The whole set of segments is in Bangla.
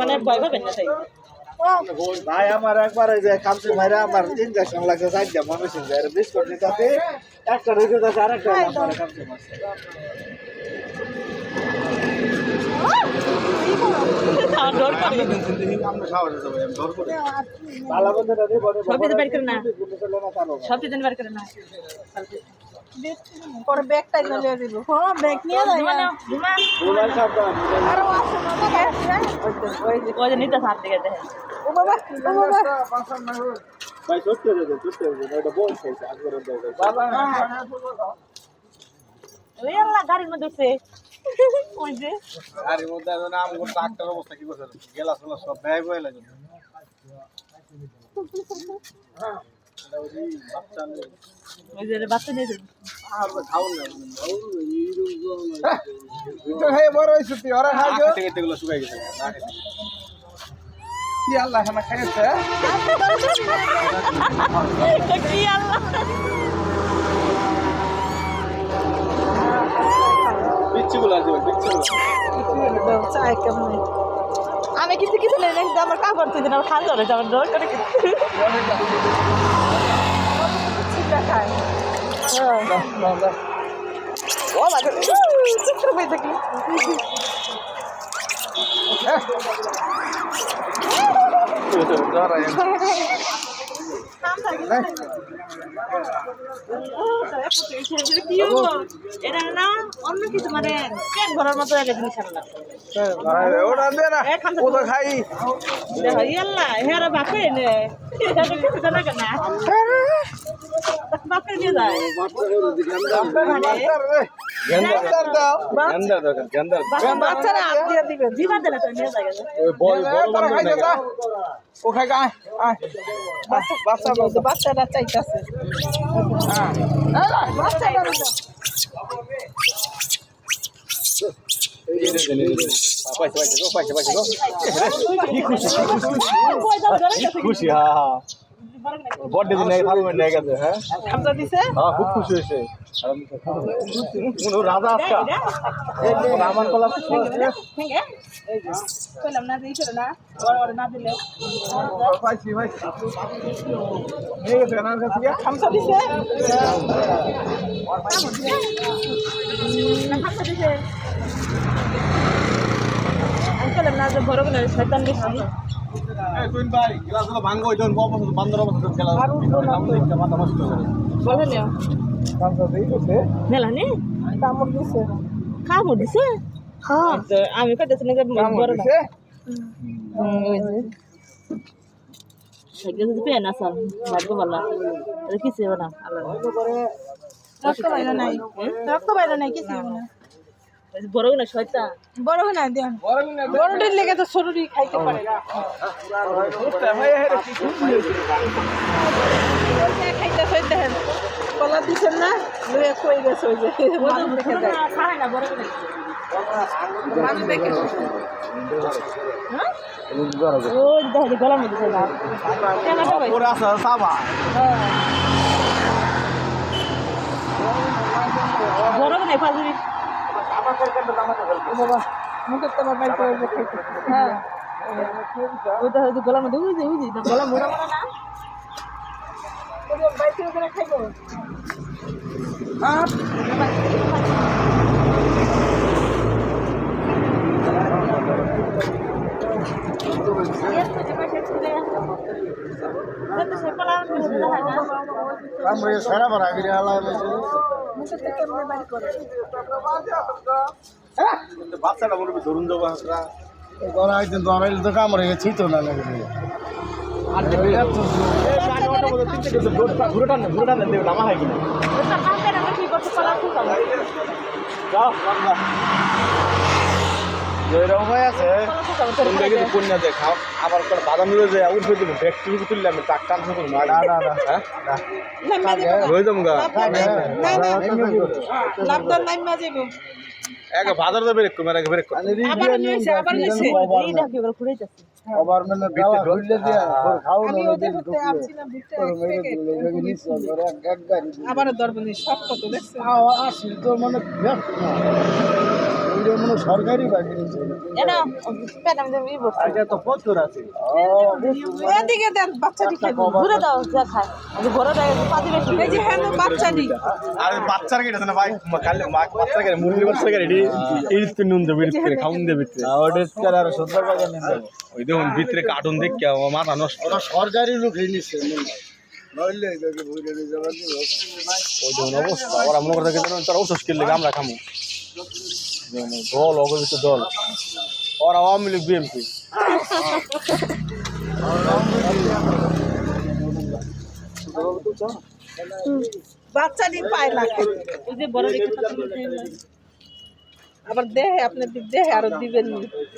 মানে ভয় পাবেন না তাই ভাই আমার একবার যে কামছে ভাইরা আমার ইনজেকশন লাগছে চারটা মানুষের যায় বিস্কুট নিতে একটা রেখে যাচ্ছে আরেকটা কামছে মারছে ডর করে সব দিন বের করে না সব দিন বের করে না পরে ব্যাগটা নিয়ে দিব হ্যাঁ ব্যাগ নিয়ে যাই মানে আরো আছে না ওই যে নিতে হাত দিকে দেখেন ও বাবা ভাই সত্যি এটা বলছে আগরে বাবা ওই আল্লাহ গাড়ির মধ্যে উঠছে ওই যে গাড়ির মধ্যে নাম ডাক্তার অবস্থা কি করছে গেলা সব ব্যাগ হয়ে লাগে ওই যে বাচ্চা নিয়ে যাবে বড় হয়েছে ওরা খাইগুলো শুকাই গেছে কি আল্লাহ খানা খাইছে কি আল্লাহ বিচ্ছিগুলো আছে বিচ্ছিগুলো চাই কেমন আমি কিছু কিছু নেই দেখতে আমার কাপড় তুই দিন আমার খান ধরে আমার ডর করে চিন্তা খায় ও বাবা চিত্র পেয়ে দেখি এটা না অন্য কিছু মানে পেট ভরার মতো একটা জিনিস আনলাম ওটা দে না ও তো খাই আল্লাহ হেরা বাপে নে কিছু জানা কেন বাপে নিয়ে যায় বাচ্চারা হাত দিয়ে দিবে দিবা দিলে তো নিয়ে যায় ও খাই গায় বাচ্চারা চাইতেছে বাচ্চারা খুশি হ্যাঁ বড় দিন ভালো নিয়ে গেছে হ্যাঁ খামচা দিছে হ্যাঁ খুব খুশি হয়েছে রাজা আজকা আমার কলা কইলাম না দিই না বড় না দিলে পাইছি ভাই নিয়ে গেছে না কাছে খামচা দিছে আমি কইলাম না যে বড় করে শয়তান বেশি তুই ভাই গ্লাসগুলো ভাঙো ওই জন বান্দর অবস্থা খেলা মাথা নষ্ট করে বলে নিও কামসা দেই গেছে মেলা নে কামড় দিছে কামড় দিছে হ্যাঁ আমি কইতেছি না যে বড় না ওই যে সেটা যদি পেন আসাল ভাগ্য ভালো এটা কিছু হবে না আল্লাহ রক্ত বাইরে নাই কিছু না বড় না শয়তান বড় না দেন বড়টার লেগে তো ছোটই খাইতে পারে না খাইতে খাইতে দেন কলা দিছেন না লয়ে কই গেছে ওই যে মানুষ দেখে যায় খায় না বড় না মানুষ দেখে হ্যাঁ ওই দেখো গলার মধ্যে চলে কেন ভাই ওরা আছে সাবা বড় না ফাজুরি বাবা মুখে তো বাইর করে খাইতে হ্যাঁ ওই দেখো গলার মধ্যে উজি গলা মোড়া মোড়া না ওই বাইর করে খাইবো আর আমরা সারা বড় গিরে আলা মুখে থেকে কেমনে বাইর করে বাচ্চাটা বলবে ধরুন দেবো হাসরা গলা একদিন ধরাইলে তো কামড়ে গেছি তো না লাগে ঘুরে টান দেব নামা হয় কিনা যাও উপায় আছে কন্যা দেখাও আবার বাদাম নিয়ে যায় উঠে দেবো ব্যাগটি তুললে আমি টাক টান করবো না হয়ে যাবো গা লাভদার নাই মাঝে গো এক বাজার যাবে একটু মেরে ব্রেক করে আবার নিছে এই দেখো এবার ঘুরে যাচ্ছে আবার মানে দাওয়া হইলে দিয়া খাও আমি ওদের করতে আসছিলাম ভিতরে আবার দরবনি সব কত দেখছে আসিল তো মানে এটা মনে হয় সরকারি বাড়ি নিছে এনা পেট আমি দেবো ইবো আগে তো প্রচুর আছে এদিকে দেন বাচ্চাটি খেয়ে ঘুরে দাও যা খায় আমি ঘরে যাই পাতি বেশি এই যে হ্যাঁ বাচ্চাটি আরে বাচ্চার কেটে না ভাই কালে বাচ্চার কেটে মুরগি বাচ্চার কেটে এই তো নুন দেবে ভিতরে খাউন দেবে ভিতরে ওটা আর 70 টাকা নিতে ওই দেখুন ভিতরে কার্টুন দেখে আমার মাথা নষ্ট ওরা সরকারি লোক এই নিছে নইলে এটাকে বুঝে দিয়ে যাবেন ওই দেখুন অবস্থা ওরা মনে করতে গেছে তারা ওষুধ কিনলে আমরা খামু দল অগর ভিতরে দল ওরা আওয়ামী লীগ বিএনপি বাচ্চাটি পায় না খেতে। ওই যে বড় রেখে আবার দেহে আপনি দেহে আরো দিবেন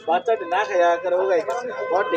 বাচ্চাটি না খায় করে ও গাইছে